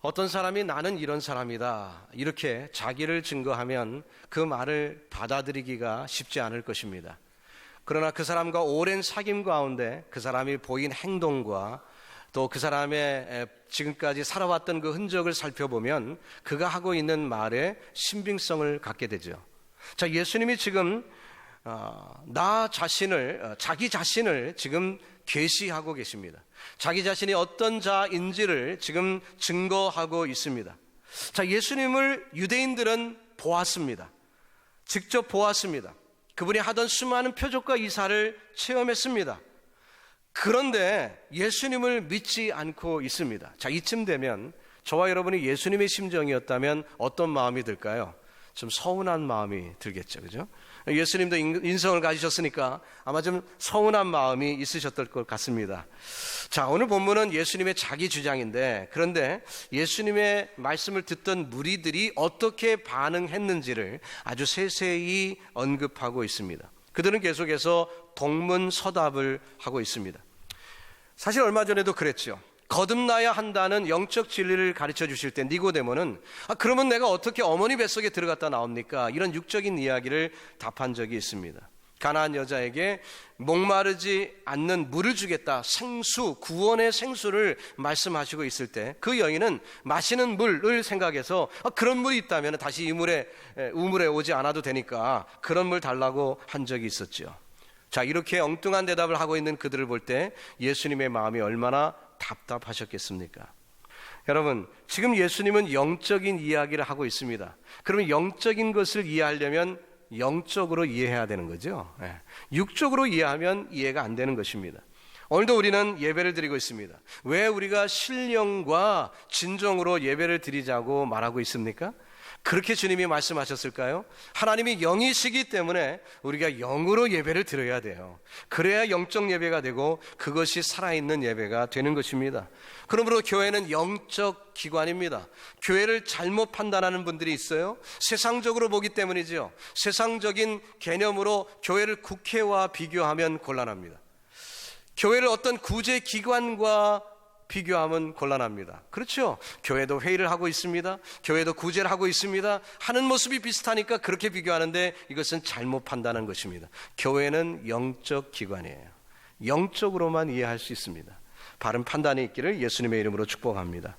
어떤 사람이 나는 이런 사람이다 이렇게 자기를 증거하면 그 말을 받아들이기가 쉽지 않을 것입니다. 그러나 그 사람과 오랜 사귐 가운데 그 사람이 보인 행동과 또 그 사람의 지금까지 살아왔던 그 흔적을 살펴보면 그가 하고 있는 말에 신빙성을 갖게 되죠. 자, 예수님이 지금 자기 자신을 지금 계시하고 계십니다. 자기 자신이 어떤 자인지를 지금 증거하고 있습니다. 자, 예수님을 유대인들은 보았습니다. 직접 보았습니다. 그분이 하던 수많은 표적과 이사를 체험했습니다. 그런데 예수님을 믿지 않고 있습니다. 자, 이쯤 되면 저와 여러분이 예수님의 심정이었다면 어떤 마음이 들까요? 좀 서운한 마음이 들겠죠, 그죠? 예수님도 인성을 가지셨으니까 아마 좀 서운한 마음이 있으셨을 것 같습니다. 자, 오늘 본문은 예수님의 자기 주장인데, 그런데 예수님의 말씀을 듣던 무리들이 어떻게 반응했는지를 아주 세세히 언급하고 있습니다. 그들은 계속해서 동문서답을 하고 있습니다. 사실 얼마 전에도 그랬죠. 거듭나야 한다는 영적 진리를 가르쳐 주실 때 니고데모는 그러면 내가 어떻게 어머니 뱃속에 들어갔다 나옵니까? 이런 육적인 이야기를 답한 적이 있습니다. 가나안 여자에게 목마르지 않는 물을 주겠다, 생수, 구원의 생수를 말씀하시고 있을 때 그 여인은 마시는 물을 생각해서 그런 물이 있다면 다시 우물에 오지 않아도 되니까 그런 물 달라고 한 적이 있었죠. 자, 이렇게 엉뚱한 대답을 하고 있는 그들을 볼 때 예수님의 마음이 얼마나 답답하셨겠습니까? 여러분, 지금 예수님은 영적인 이야기를 하고 있습니다. 그러면 영적인 것을 이해하려면 영적으로 이해해야 되는 거죠. 육적으로 이해하면 이해가 안 되는 것입니다. 오늘도 우리는 예배를 드리고 있습니다. 왜 우리가 신령과 진정으로 예배를 드리자고 말하고 있습니까? 그렇게 주님이 말씀하셨을까요? 하나님이 영이시기 때문에 우리가 영으로 예배를 드려야 돼요. 그래야 영적 예배가 되고 그것이 살아있는 예배가 되는 것입니다. 그러므로 교회는 영적 기관입니다. 교회를 잘못 판단하는 분들이 있어요. 세상적으로 보기 때문이죠. 세상적인 개념으로 교회를 국회와 비교하면 곤란합니다. 교회를 어떤 구제기관과 비교하면 곤란합니다. 그렇죠? 교회도 회의를 하고 있습니다. 교회도 구제를 하고 있습니다. 하는 모습이 비슷하니까 그렇게 비교하는데 이것은 잘못 판단한 것입니다. 교회는 영적 기관이에요. 영적으로만 이해할 수 있습니다. 바른 판단이 있기를 예수님의 이름으로 축복합니다.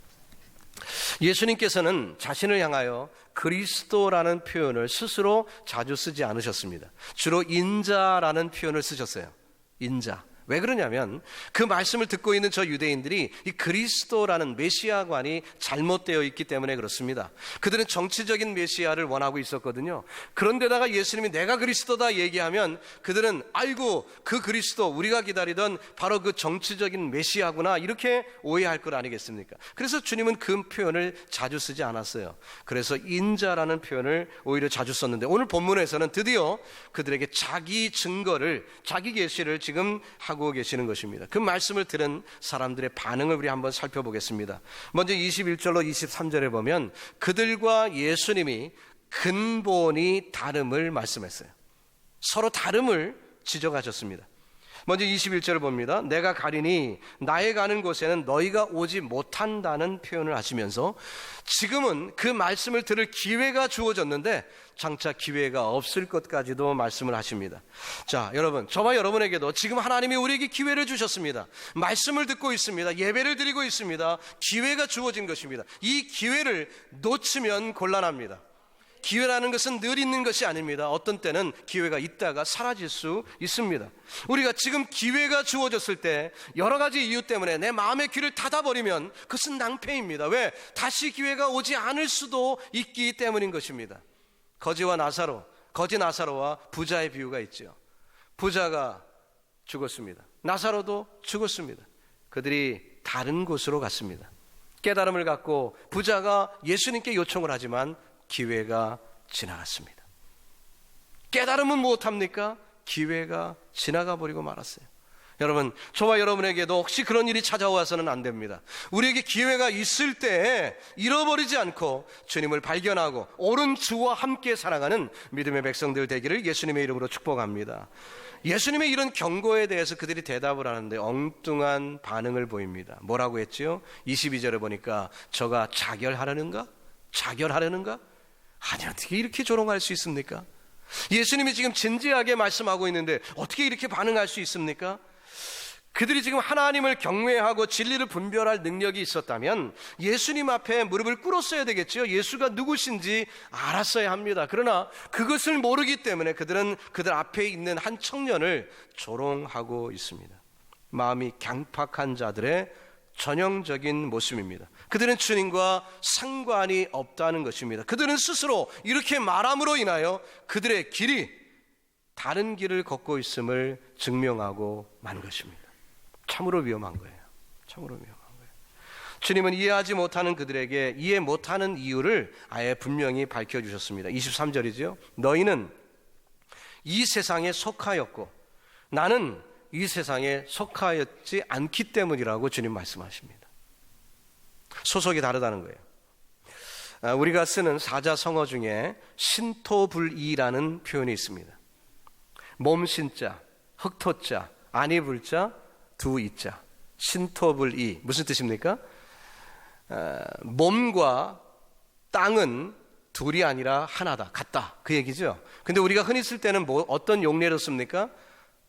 예수님께서는 자신을 향하여 그리스도라는 표현을 스스로 자주 쓰지 않으셨습니다. 주로 인자라는 표현을 쓰셨어요. 인자. 왜 그러냐면 그 말씀을 듣고 있는 저 유대인들이 이 그리스도라는 메시아관이 잘못되어 있기 때문에 그렇습니다. 그들은 정치적인 메시아를 원하고 있었거든요. 그런데다가 예수님이 내가 그리스도다 얘기하면 그들은 아이고 그 그리스도 우리가 기다리던 바로 그 정치적인 메시아구나 이렇게 오해할 것 아니겠습니까? 그래서 주님은 그 표현을 자주 쓰지 않았어요. 그래서 인자라는 표현을 오히려 자주 썼는데 오늘 본문에서는 드디어 그들에게 자기 증거를 자기 계시를 지금 하고 계시는 것입니다. 그 말씀을 들은 사람들의 반응을 우리 한번 살펴보겠습니다. 먼저 21절로 23절에 보면 그들과 예수님이 근본이 다름을 말씀했어요. 서로 다름을 지적하셨습니다. 먼저 21절을 봅니다. 내가 가리니 나의 가는 곳에는 너희가 오지 못한다는 표현을 하시면서 지금은 그 말씀을 들을 기회가 주어졌는데 장차 기회가 없을 것까지도 말씀을 하십니다. 자, 여러분, 저와 여러분에게도 지금 하나님이 우리에게 기회를 주셨습니다. 말씀을 듣고 있습니다. 예배를 드리고 있습니다. 기회가 주어진 것입니다. 이 기회를 놓치면 곤란합니다. 기회라는 것은 늘 있는 것이 아닙니다. 어떤 때는 기회가 있다가 사라질 수 있습니다. 우리가 지금 기회가 주어졌을 때 여러 가지 이유 때문에 내 마음의 귀를 닫아버리면 그것은 낭패입니다. 왜? 다시 기회가 오지 않을 수도 있기 때문인 것입니다. 거지 나사로와 부자의 비유가 있죠. 부자가 죽었습니다. 나사로도 죽었습니다. 그들이 다른 곳으로 갔습니다. 깨달음을 갖고 부자가 예수님께 요청을 하지만 기회가 지나갔습니다. 깨달음은 무엇합니까? 기회가 지나가 버리고 말았어요. 여러분, 저와 여러분에게도 혹시 그런 일이 찾아와서는 안 됩니다. 우리에게 기회가 있을 때 잃어버리지 않고 주님을 발견하고 옳은 주와 함께 살아가는 믿음의 백성들 되기를 예수님의 이름으로 축복합니다. 예수님의 이런 경고에 대해서 그들이 대답을 하는데 엉뚱한 반응을 보입니다. 뭐라고 했지요? 22절에 보니까 저가 자결하려는가? 자결하려는가? 아니, 어떻게 이렇게 조롱할 수 있습니까? 예수님이 지금 진지하게 말씀하고 있는데 어떻게 이렇게 반응할 수 있습니까? 그들이 지금 하나님을 경외하고 진리를 분별할 능력이 있었다면 예수님 앞에 무릎을 꿇었어야 되겠죠. 예수가 누구신지 알았어야 합니다. 그러나 그것을 모르기 때문에 그들은 그들 앞에 있는 한 청년을 조롱하고 있습니다. 마음이 강팍한 자들의 전형적인 모습입니다. 그들은 주님과 상관이 없다는 것입니다. 그들은 스스로 이렇게 말함으로 인하여 그들의 길이 다른 길을 걷고 있음을 증명하고 만 것입니다. 참으로 위험한 거예요. 참으로 위험한 거예요. 주님은 이해하지 못하는 그들에게 이해 못하는 이유를 아예 분명히 밝혀주셨습니다. 23절이죠. 너희는 이 세상에 속하였고 나는 이 세상에 속하였지 않기 때문이라고 주님 말씀하십니다. 소속이 다르다는 거예요. 우리가 쓰는 사자성어 중에 신토불이라는 표현이 있습니다. 몸신자, 흑토자, 안이불자, 두이자, 신토불이. 무슨 뜻입니까? 몸과 땅은 둘이 아니라 하나다, 같다, 그 얘기죠. 근데 우리가 흔히 쓸 때는 어떤 용례로 씁니까?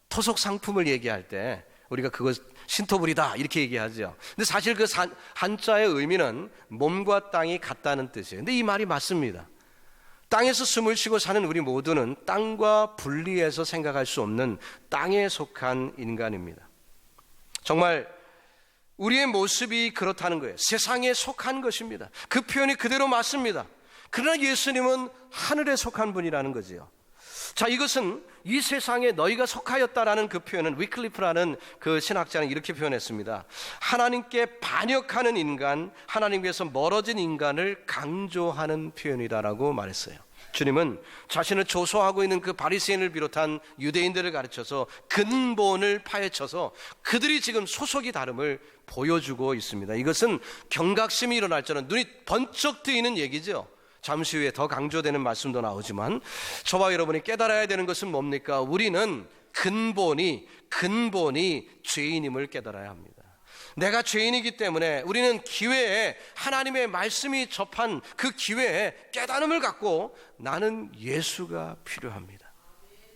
토속 상품을 얘기할 때 우리가 그거 신토불이다 이렇게 얘기하죠. 근데 사실 그 한자의 의미는 몸과 땅이 같다는 뜻이에요. 근데 이 말이 맞습니다. 땅에서 숨을 쉬고 사는 우리 모두는 땅과 분리해서 생각할 수 없는 땅에 속한 인간입니다. 정말 우리의 모습이 그렇다는 거예요. 세상에 속한 것입니다. 그 표현이 그대로 맞습니다. 그러나 예수님은 하늘에 속한 분이라는 거지요. 자, 이것은 이 세상에 너희가 속하였다라는 그 표현은 위클리프라는 그 신학자는 이렇게 표현했습니다. 하나님께 반역하는 인간, 하나님께서 멀어진 인간을 강조하는 표현이다라고 말했어요. 주님은 자신을 조소하고 있는 그 바리새인을 비롯한 유대인들을 가르쳐서 근본을 파헤쳐서 그들이 지금 소속이 다름을 보여주고 있습니다. 이것은 경각심이 일어날 줄은 눈이 번쩍 뜨이는 얘기죠. 잠시 후에 더 강조되는 말씀도 나오지만 저와 여러분이 깨달아야 되는 것은 뭡니까? 우리는 근본이 죄인임을 깨달아야 합니다. 내가 죄인이기 때문에 우리는 기회에 하나님의 말씀이 접한 그 기회에 깨달음을 갖고 나는 예수가 필요합니다.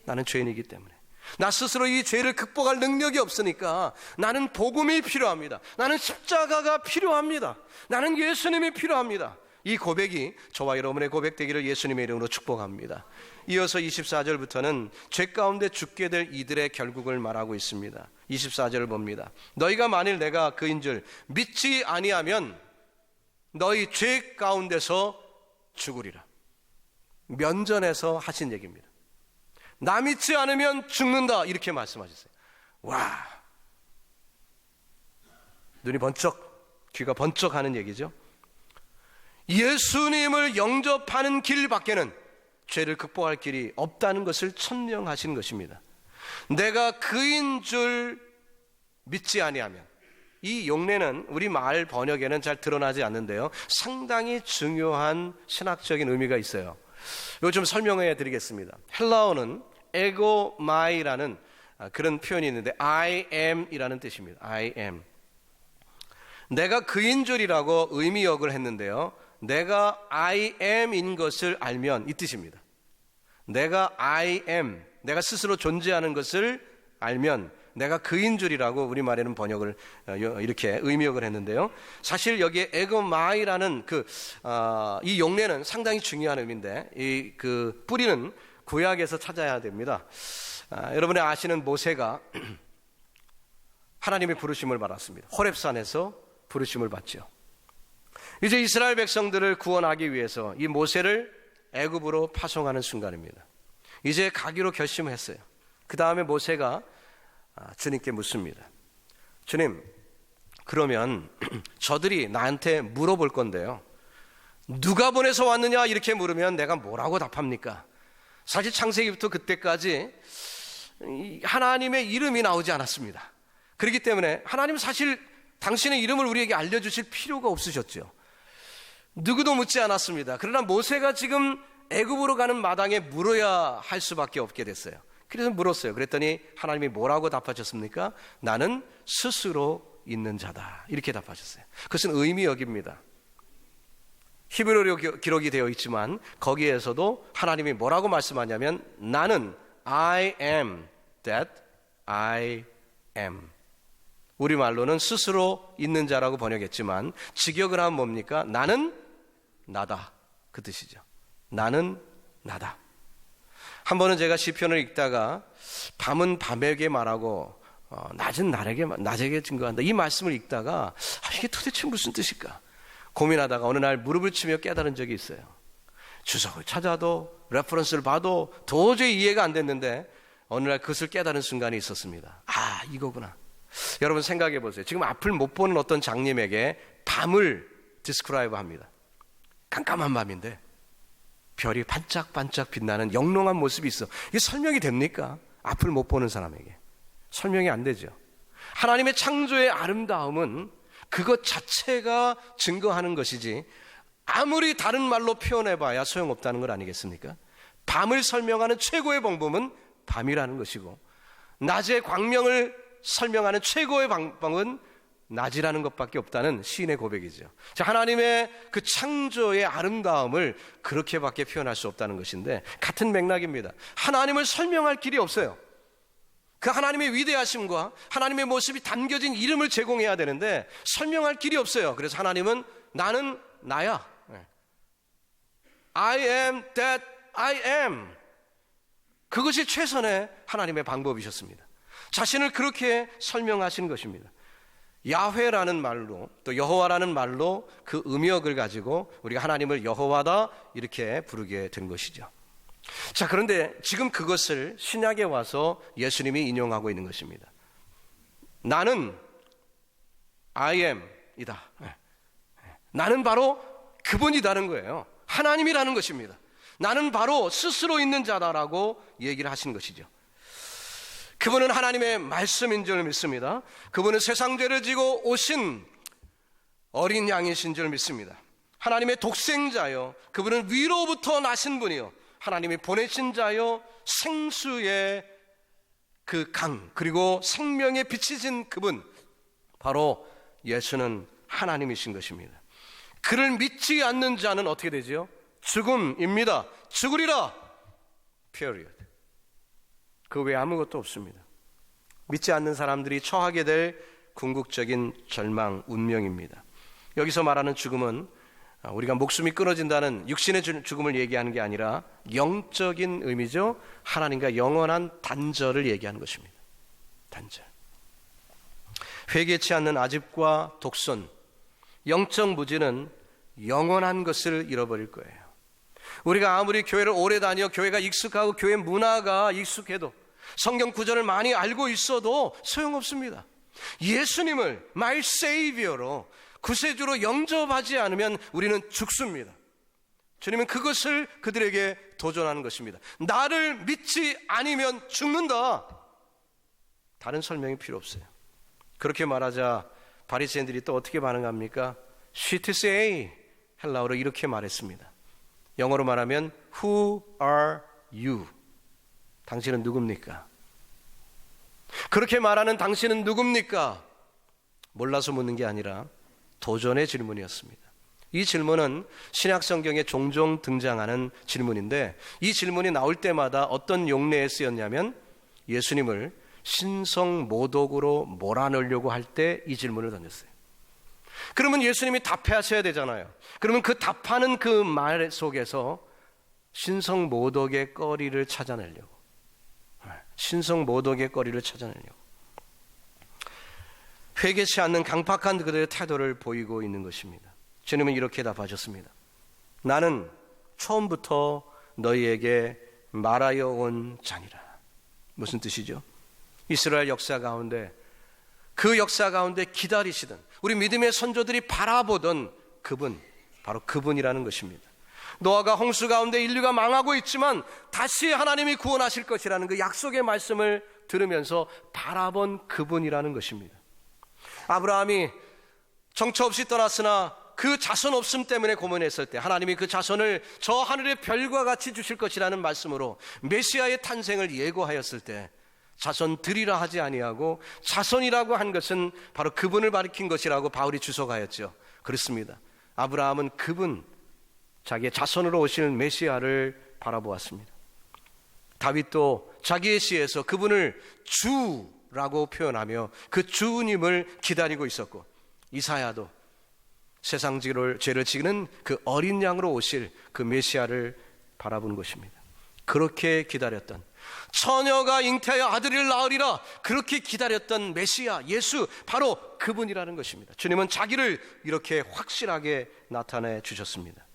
나는 죄인이기 때문에 나 스스로 이 죄를 극복할 능력이 없으니까 나는 복음이 필요합니다. 나는 십자가가 필요합니다. 나는 예수님이 필요합니다. 이 고백이 저와 여러분의 고백되기를 예수님의 이름으로 축복합니다. 이어서 24절부터는 죄 가운데 죽게 될 이들의 결국을 말하고 있습니다. 24절을 봅니다. 너희가 만일 내가 그인 줄 믿지 아니하면 너희 죄 가운데서 죽으리라. 면전에서 하신 얘기입니다. 나 믿지 않으면 죽는다 이렇게 말씀하셨어요. 와, 눈이 번쩍, 귀가 번쩍하는 얘기죠. 예수님을 영접하는 길 밖에는 죄를 극복할 길이 없다는 것을 천명하신 것입니다. 내가 그인 줄 믿지 아니하면, 이 용례는 우리 말 번역에는 잘 드러나지 않는데요, 상당히 중요한 신학적인 의미가 있어요. 이거 좀 설명해 드리겠습니다. 헬라어는 에고마이라는 그런 표현이 있는데 I am 이라는 뜻입니다. I am. 내가 그인 줄이라고 의미역을 했는데요, 내가 I am인 것을 알면 이 뜻입니다. 내가 I am, 내가 스스로 존재하는 것을 알면 내가 그인 줄이라고 우리말에는 번역을 이렇게 의미역을 했는데요, 사실 여기에 에고마이라는 이 용례는 상당히 중요한 의미인데 이 그 뿌리는 구약에서 찾아야 됩니다. 여러분이 아시는 모세가 하나님의 부르심을 받았습니다. 호렙산에서 부르심을 받죠. 이제 이스라엘 백성들을 구원하기 위해서 이 모세를 애굽으로 파송하는 순간입니다. 이제 가기로 결심했어요. 그 다음에 모세가 주님께 묻습니다. 주님, 그러면 저들이 나한테 물어볼 건데요, 누가 보내서 왔느냐 이렇게 물으면 내가 뭐라고 답합니까? 사실 창세기부터 그때까지 하나님의 이름이 나오지 않았습니다. 그렇기 때문에 하나님은 사실 당신의 이름을 우리에게 알려주실 필요가 없으셨죠. 누구도 묻지 않았습니다. 그러나 모세가 지금 애굽으로 가는 마당에 물어야 할 수밖에 없게 됐어요. 그래서 물었어요. 그랬더니 하나님이 뭐라고 답하셨습니까? 나는 스스로 있는 자다. 이렇게 답하셨어요. 그것은 의미 여깁니다. 히브리어로 기록이 되어 있지만 거기에서도 하나님이 뭐라고 말씀하냐면 나는 I am that I am. 우리말로는 스스로 있는 자라고 번역했지만 직역을 하면 뭡니까? 나는 나다. 그 뜻이죠. 나는 나다. 한 번은 제가 시편을 읽다가 밤은 밤에게 말하고 낮은 낮에게 증거한다. 이 말씀을 읽다가 이게 도대체 무슨 뜻일까? 고민하다가 어느 날 무릎을 치며 깨달은 적이 있어요. 주석을 찾아도 레퍼런스를 봐도 도저히 이해가 안 됐는데 어느 날 그것을 깨달은 순간이 있었습니다. 아, 이거구나. 여러분 생각해 보세요. 지금 앞을 못 보는 어떤 장님에게 밤을 디스크라이브 합니다. 깜깜한 밤인데 별이 반짝반짝 빛나는 영롱한 모습이 있어. 이게 설명이 됩니까? 앞을 못 보는 사람에게 설명이 안 되죠. 하나님의 창조의 아름다움은 그것 자체가 증거하는 것이지 아무리 다른 말로 표현해봐야 소용없다는 것 아니겠습니까? 밤을 설명하는 최고의 방법은 밤이라는 것이고 낮의 광명을 설명하는 최고의 방법은 낮이라는 것밖에 없다는 시인의 고백이죠. 자, 하나님의 그 창조의 아름다움을 그렇게밖에 표현할 수 없다는 것인데 같은 맥락입니다. 하나님을 설명할 길이 없어요. 그 하나님의 위대하심과 하나님의 모습이 담겨진 이름을 제공해야 되는데 설명할 길이 없어요. 그래서 하나님은 나는 나야. I am that I am. 그것이 최선의 하나님의 방법이셨습니다. 자신을 그렇게 설명하신 것입니다. 야훼라는 말로 또 여호와라는 말로 그 음역을 가지고 우리가 하나님을 여호와다 이렇게 부르게 된 것이죠. 자, 그런데 지금 그것을 신약에 와서 예수님이 인용하고 있는 것입니다. 나는 I am 이다. 나는 바로 그분이라는 거예요. 하나님이라는 것입니다. 나는 바로 스스로 있는 자다라고 얘기를 하신 것이죠. 그분은 하나님의 말씀인 줄 믿습니다. 그분은 세상 죄를 지고 오신 어린 양이신 줄 믿습니다. 하나님의 독생자요, 그분은 위로부터 나신 분이요, 하나님이 보내신 자요, 생수의 그 강, 그리고 생명의 빛이신 그분, 바로 예수는 하나님이신 것입니다. 그를 믿지 않는 자는 어떻게 되죠? 죽음입니다. 죽으리라. period. 그 외에 아무것도 없습니다. 믿지 않는 사람들이 처하게 될 궁극적인 절망, 운명입니다. 여기서 말하는 죽음은 우리가 목숨이 끊어진다는 육신의 죽음을 얘기하는 게 아니라 영적인 의미죠. 하나님과 영원한 단절을 얘기하는 것입니다. 단절. 회개치 않는 아집과 독선, 영적 무지는 영원한 것을 잃어버릴 거예요. 우리가 아무리 교회를 오래 다녀 교회가 익숙하고 교회 문화가 익숙해도 성경 구절을 많이 알고 있어도 소용없습니다. 예수님을 my savior로 구세주로 영접하지 않으면 우리는 죽습니다. 주님은 그것을 그들에게 도전하는 것입니다. 나를 믿지 않으면 죽는다. 다른 설명이 필요 없어요. 그렇게 말하자 바리새인들이 또 어떻게 반응합니까? She to say, 헬라어로 이렇게 말했습니다. 영어로 말하면 Who are you? 당신은 누굽니까? 그렇게 말하는 당신은 누굽니까? 몰라서 묻는 게 아니라 도전의 질문이었습니다. 이 질문은 신약 성경에 종종 등장하는 질문인데 이 질문이 나올 때마다 어떤 용례에 쓰였냐면 예수님을 신성모독으로 몰아넣으려고 할 때 이 질문을 던졌어요. 그러면 예수님이 답하셔야 되잖아요. 그러면 그 답하는 그 말 속에서 신성모독의 거리를 찾아내려고, 신성모독의 거리를 찾아내려고 회개치 않는 강팍한 그들의 태도를 보이고 있는 것입니다. 주님은 이렇게 답하셨습니다. 나는 처음부터 너희에게 말하여 온 자니라. 무슨 뜻이죠? 이스라엘 역사 가운데, 그 역사 가운데 기다리시던 우리 믿음의 선조들이 바라보던 그분, 바로 그분이라는 것입니다. 노아가 홍수 가운데 인류가 망하고 있지만 다시 하나님이 구원하실 것이라는 그 약속의 말씀을 들으면서 바라본 그분이라는 것입니다. 아브라함이 정처 없이 떠났으나 그 자손 없음 때문에 고민했을 때 하나님이 그 자손을 저 하늘의 별과 같이 주실 것이라는 말씀으로 메시아의 탄생을 예고하였을 때 자손들이라 하지 아니하고 자손이라고 한 것은 바로 그분을 가리킨 것이라고 바울이 주석하였죠. 그렇습니다. 아브라함은 그분, 자기의 자손으로 오실 메시아를 바라보았습니다. 다윗도 자기의 시에서 그분을 주라고 표현하며 그 주님을 기다리고 있었고, 이사야도 세상 죄를 지는 그 어린 양으로 오실 그 메시아를 바라본 것입니다. 그렇게 기다렸던, 처녀가 잉태하여 아들을 낳으리라 그렇게 기다렸던 메시아 예수, 바로 그분이라는 것입니다. 주님은 자기를 이렇게 확실하게 나타내 주셨습니다.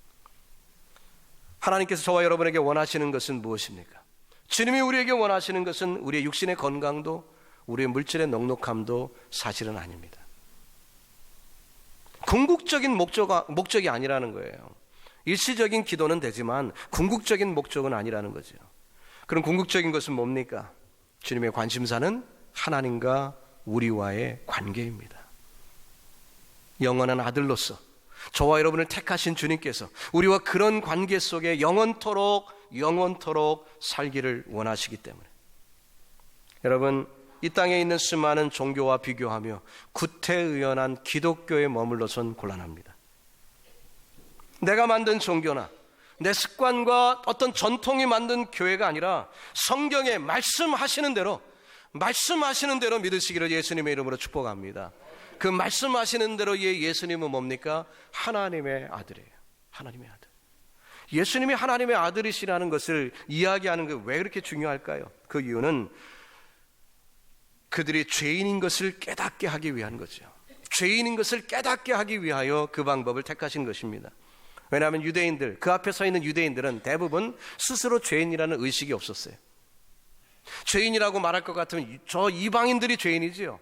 하나님께서 저와 여러분에게 원하시는 것은 무엇입니까? 주님이 우리에게 원하시는 것은 우리의 육신의 건강도 우리의 물질의 넉넉함도 사실은 아닙니다. 궁극적인 목적이 아니라는 거예요. 일시적인 기도는 되지만 궁극적인 목적은 아니라는 거죠. 그럼 궁극적인 것은 뭡니까? 주님의 관심사는 하나님과 우리와의 관계입니다. 영원한 아들로서 저와 여러분을 택하신 주님께서 우리와 그런 관계 속에 영원토록 살기를 원하시기 때문에, 여러분, 이 땅에 있는 수많은 종교와 비교하며 구태의연한 기독교에 머물러선 곤란합니다. 내가 만든 종교나 내 습관과 어떤 전통이 만든 교회가 아니라 성경에 말씀하시는 대로 믿으시기를 예수님의 이름으로 축복합니다. 그 말씀하시는 대로의 예수님은 뭡니까? 하나님의 아들이에요. 하나님의 아들. 예수님이 하나님의 아들이시라는 것을 이야기하는 게 왜 그렇게 중요할까요? 그 이유는 그들이 죄인인 것을 깨닫게 하기 위한 거죠. 죄인인 것을 깨닫게 하기 위하여 그 방법을 택하신 것입니다. 왜냐하면 유대인들, 그 앞에 서 있는 유대인들은 대부분 스스로 죄인이라는 의식이 없었어요. 죄인이라고 말할 것 같으면 저 이방인들이 죄인이지요.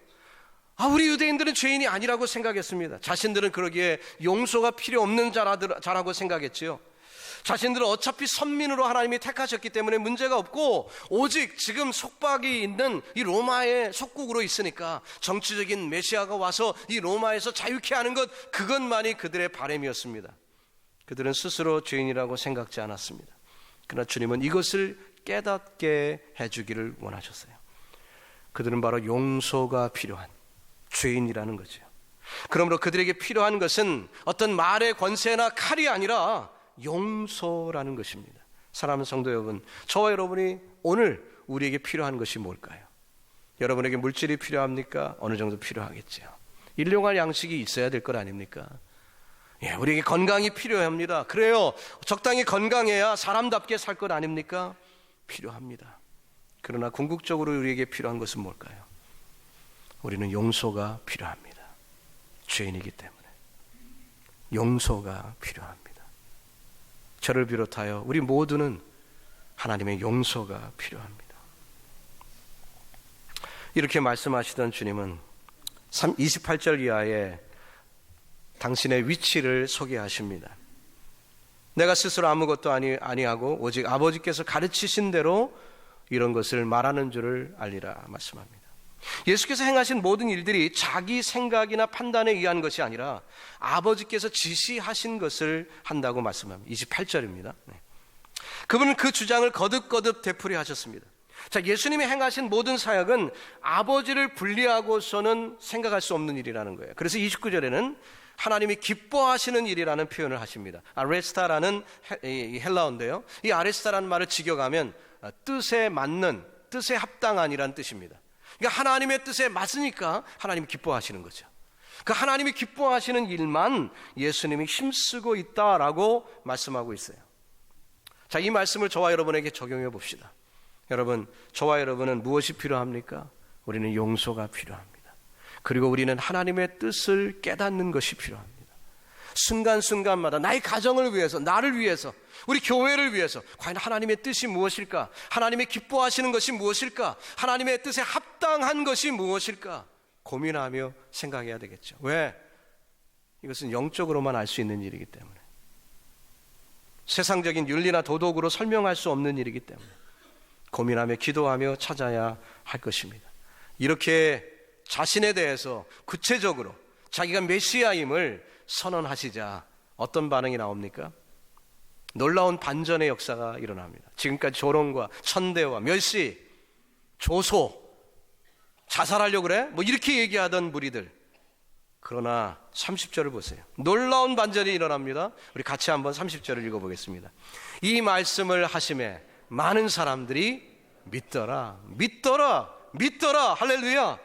우리 유대인들은 죄인이 아니라고 생각했습니다. 자신들은 그러기에 용서가 필요 없는 자라고 생각했지요. 자신들은 어차피 선민으로 하나님이 택하셨기 때문에 문제가 없고, 오직 지금 속박이 있는 이 로마의 속국으로 있으니까 정치적인 메시아가 와서 이 로마에서 자유케 하는 것, 그것만이 그들의 바람이었습니다. 그들은 스스로 죄인이라고 생각지 않았습니다. 그러나 주님은 이것을 깨닫게 해주기를 원하셨어요. 그들은 바로 용서가 필요한 죄인이라는 거죠. 그러므로 그들에게 필요한 것은 어떤 말의 권세나 칼이 아니라 용서라는 것입니다. 사랑하는 성도 여러분, 저와 여러분이 오늘 우리에게 필요한 것이 뭘까요? 여러분에게 물질이 필요합니까? 어느 정도 필요하겠죠. 일용할 양식이 있어야 될 것 아닙니까? 우리에게 건강이 필요합니다. 그래요. 적당히 건강해야 사람답게 살 것 아닙니까? 필요합니다. 그러나 궁극적으로 우리에게 필요한 것은 뭘까요? 우리는 용서가 필요합니다. 죄인이기 때문에 용서가 필요합니다. 저를 비롯하여 우리 모두는 하나님의 용서가 필요합니다. 이렇게 말씀하시던 주님은 28절 이하에 당신의 위치를 소개하십니다. 내가 스스로 아무것도 아니하고 오직 아버지께서 가르치신 대로 이런 것을 말하는 줄을 알리라 말씀합니다. 예수께서 행하신 모든 일들이 자기 생각이나 판단에 의한 것이 아니라 아버지께서 지시하신 것을 한다고 말씀합니다. 28절입니다. 그분은 그 주장을 거듭거듭 되풀이 하셨습니다. 자, 예수님이 행하신 모든 사역은 아버지를 분리하고서는 생각할 수 없는 일이라는 거예요. 그래서 29절에는 하나님이 기뻐하시는 일이라는 표현을 하십니다. 아레스타라는 헬라어인데요, 이 아레스타라는 말을 직역하면 뜻에 맞는, 뜻에 합당한이라는 뜻입니다. 그러니까 하나님의 뜻에 맞으니까 하나님이 기뻐하시는 거죠. 그 하나님이 기뻐하시는 일만 예수님이 힘쓰고 있다라고 말씀하고 있어요. 자, 이 말씀을 저와 여러분에게 적용해 봅시다. 여러분, 저와 여러분은 무엇이 필요합니까? 우리는 용서가 필요합니다. 그리고 우리는 하나님의 뜻을 깨닫는 것이 필요합니다. 순간순간마다 나의 가정을 위해서, 나를 위해서, 우리 교회를 위해서 과연 하나님의 뜻이 무엇일까? 하나님의 기뻐하시는 것이 무엇일까? 하나님의 뜻에 합당한 것이 무엇일까? 고민하며 생각해야 되겠죠. 왜? 이것은 영적으로만 알 수 있는 일이기 때문에, 세상적인 윤리나 도덕으로 설명할 수 없는 일이기 때문에, 고민하며 기도하며 찾아야 할 것입니다. 이렇게 자신에 대해서 구체적으로 자기가 메시아임을 선언하시자 어떤 반응이 나옵니까? 놀라운 반전의 역사가 일어납니다. 지금까지 조롱과 천대와 멸시, 조소, 자살하려고 그래? 뭐 이렇게 얘기하던 무리들. 그러나 30절을 보세요. 놀라운 반전이 일어납니다. 우리 같이 한번 30절을 읽어보겠습니다. 이 말씀을 하심에 많은 사람들이 믿더라, 믿더라, 믿더라. 할렐루야.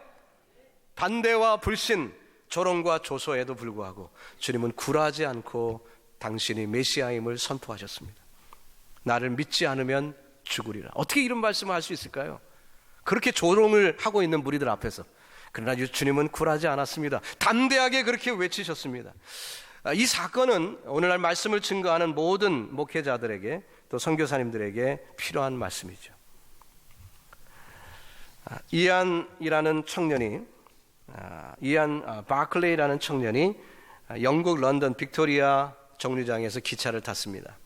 반대와 불신, 조롱과 조소에도 불구하고 주님은 굴하지 않고 당신이 메시아임을 선포하셨습니다. 나를 믿지 않으면 죽으리라. 어떻게 이런 말씀을 할 수 있을까요? 그렇게 조롱을 하고 있는 무리들 앞에서. 그러나 주님은 굴하지 않았습니다. 담대하게 그렇게 외치셨습니다. 이 사건은 오늘날 말씀을 증거하는 모든 목회자들에게 또 선교사님들에게 필요한 말씀이죠. 이안 바클레이라는 청년이 영국 런던 빅토리아 정류장에서 기차를 탔습니다.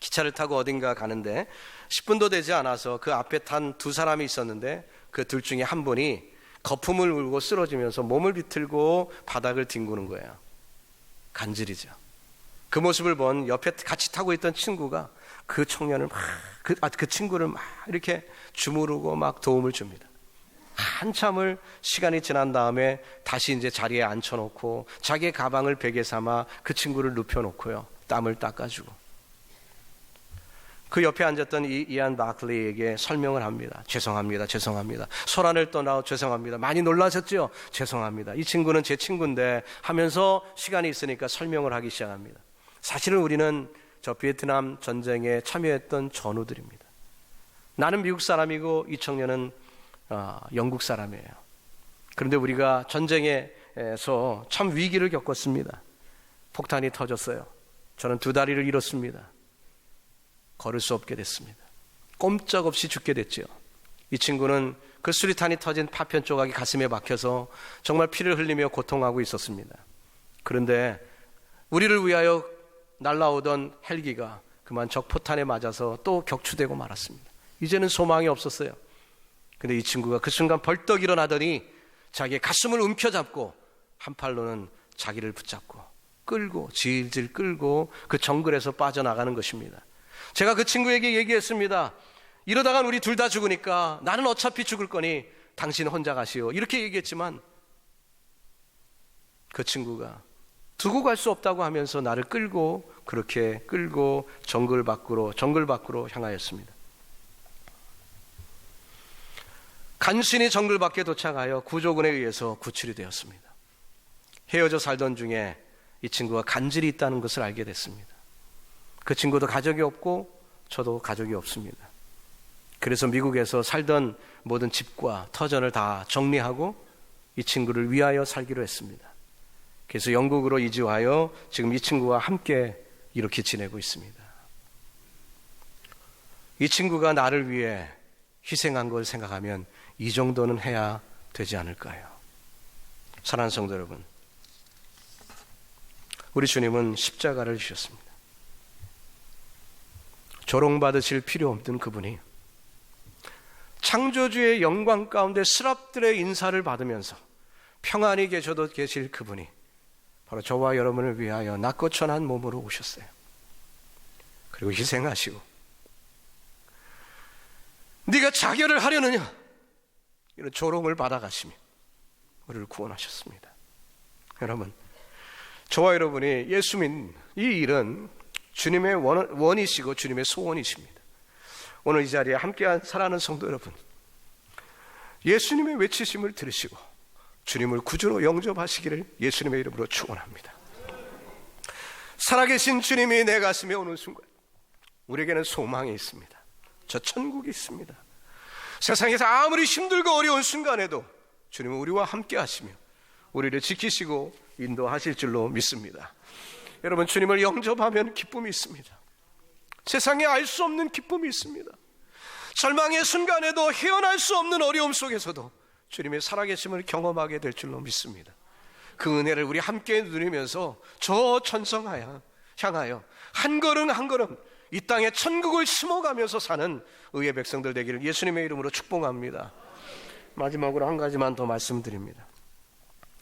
기차를 타고 어딘가 가는데 10분도 되지 않아서 그 앞에 탄 두 사람이 있었는데 그 둘 중에 한 분이 거품을 울고 쓰러지면서 몸을 비틀고 바닥을 뒹구는 거예요. 간질이죠. 그 모습을 본 옆에 같이 타고 있던 친구가 그 청년을 그 친구를 막 이렇게 주무르고 막 도움을 줍니다. 한참을 시간이 지난 다음에 다시 이제 자리에 앉혀놓고 자기의 가방을 베개 삼아 그 친구를 눕혀놓고요. 땀을 닦아주고 그 옆에 앉았던 이안 바클리에게 설명을 합니다. 죄송합니다. 소란을 떠나고 죄송합니다. 많이 놀라셨죠? 죄송합니다. 이 친구는 제 친구인데 하면서 시간이 있으니까 설명을 하기 시작합니다. 사실은 우리는 저 베트남 전쟁에 참여했던 전우들입니다. 나는 미국 사람이고 이 청년은 영국 사람이에요. 그런데 우리가 전쟁에서 참 위기를 겪었습니다. 폭탄이 터졌어요. 저는 두 다리를 잃었습니다. 걸을 수 없게 됐습니다. 꼼짝없이 죽게 됐죠. 이 친구는 그 수리탄이 터진 파편 조각이 가슴에 박혀서 정말 피를 흘리며 고통하고 있었습니다. 그런데 우리를 위하여 날아오던 헬기가 그만 적 포탄에 맞아서 또 격추되고 말았습니다. 이제는 소망이 없었어요. 근데 이 친구가 그 순간 벌떡 일어나더니 자기의 가슴을 움켜잡고 한 팔로는 자기를 붙잡고 끌고 질질 끌고 그 정글에서 빠져나가는 것입니다. 제가 그 친구에게 얘기했습니다. 이러다간 우리 둘 다 죽으니까 나는 어차피 죽을 거니 당신 혼자 가시오. 이렇게 얘기했지만 그 친구가 두고 갈 수 없다고 하면서 나를 끌고 그렇게 끌고 정글 밖으로 향하였습니다. 간신히 정글 밖에 도착하여 구조군에 의해서 구출이 되었습니다. 헤어져 살던 중에 이 친구가 간질이 있다는 것을 알게 됐습니다. 그 친구도 가족이 없고 저도 가족이 없습니다. 그래서 미국에서 살던 모든 집과 터전을 다 정리하고 이 친구를 위하여 살기로 했습니다. 그래서 영국으로 이주하여 지금 이 친구와 함께 이렇게 지내고 있습니다. 이 친구가 나를 위해 희생한 걸 생각하면 이 정도는 해야 되지 않을까요? 사랑하는 성도 여러분, 우리 주님은 십자가를 지셨습니다. 조롱받으실 필요 없는 그분이 창조주의 영광 가운데 스랍들의 인사를 받으면서 평안히 계실 그분이 바로 저와 여러분을 위하여 낮고 천한 몸으로 오셨어요. 그리고 희생하시고 네가 자결을 하려느냐 이런 조롱을 받아가시며 우리를 구원하셨습니다. 여러분, 저와 여러분이 예수 믿는 이 일은 주님의 원이시고 주님의 소원이십니다. 오늘 이 자리에 함께한 사랑하는 성도 여러분, 예수님의 외치심을 들으시고 주님을 구주로 영접하시기를 예수님의 이름으로 축원합니다. 살아계신 주님이 내 가슴에 오는 순간 우리에게는 소망이 있습니다. 저 천국이 있습니다. 세상에서 아무리 힘들고 어려운 순간에도 주님은 우리와 함께 하시며 우리를 지키시고 인도하실 줄로 믿습니다. 여러분, 주님을 영접하면 기쁨이 있습니다. 세상에 알 수 없는 기쁨이 있습니다. 절망의 순간에도 헤어날 수 없는 어려움 속에서도 주님의 살아계심을 경험하게 될 줄로 믿습니다. 그 은혜를 우리 함께 누리면서 저 천성 향하여 한 걸음 한 걸음 이 땅에 천국을 심어가면서 사는 의의 백성들 되기를 예수님의 이름으로 축복합니다. 마지막으로 한 가지만 더 말씀드립니다.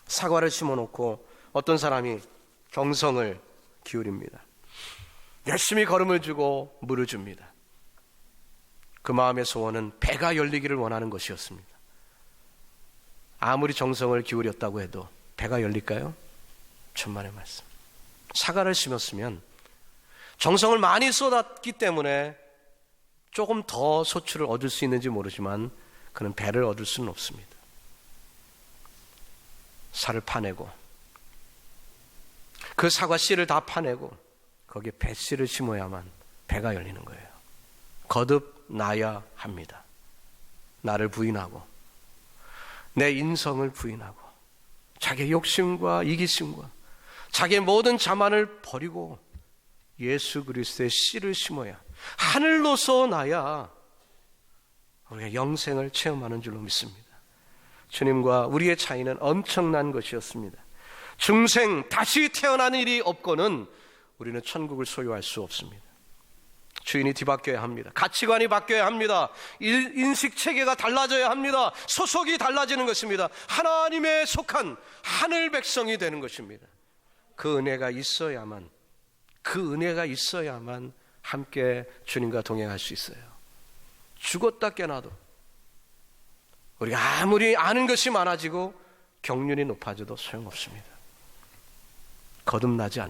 사과를 심어놓고 어떤 사람이 경성을 기울입니다. 열심히 걸음을 주고 물을 줍니다. 그 마음의 소원은 배가 열리기를 원하는 것이었습니다. 아무리 정성을 기울였다고 해도 배가 열릴까요? 천만의 말씀. 사과를 심었으면 정성을 많이 쏟았기 때문에 조금 더 소출을 얻을 수 있는지 모르지만 그는 배를 얻을 수는 없습니다. 살을 파내고 그 사과 씨를 다 파내고 거기에 배 씨를 심어야만 배가 열리는 거예요. 거듭나야 합니다. 나를 부인하고 내 인성을 부인하고 자기의 욕심과 이기심과 자기의 모든 자만을 버리고 예수 그리스도의 씨를 심어야 하늘로서 나야 우리가 영생을 체험하는 줄로 믿습니다. 주님과 우리의 차이는 엄청난 것이었습니다. 중생 다시 태어나는 일이 없고는 우리는 천국을 소유할 수 없습니다. 주인이 뒤바뀌어야 합니다. 가치관이 바뀌어야 합니다. 인식체계가 달라져야 합니다. 소속이 달라지는 것입니다. 하나님의 속한 하늘 백성이 되는 것입니다. 그 은혜가 있어야만 함께 주님과 동행할 수 있어요. 죽었다 깨나도 우리가 아무리 아는 것이 많아지고 경륜이 높아져도 소용없습니다. 거듭나지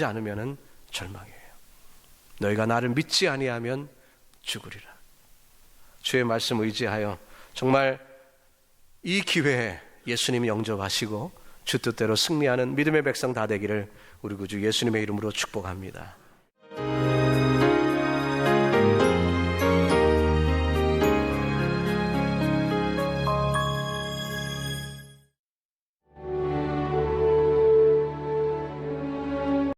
않으면 절망이에요. 너희가 나를 믿지 아니하면 죽으리라. 주의 말씀 의지하여 정말 이 기회에 예수님이 영접하시고 주 뜻대로 승리하는 믿음의 백성 다 되기를 우리 구주 예수님의 이름으로 축복합니다.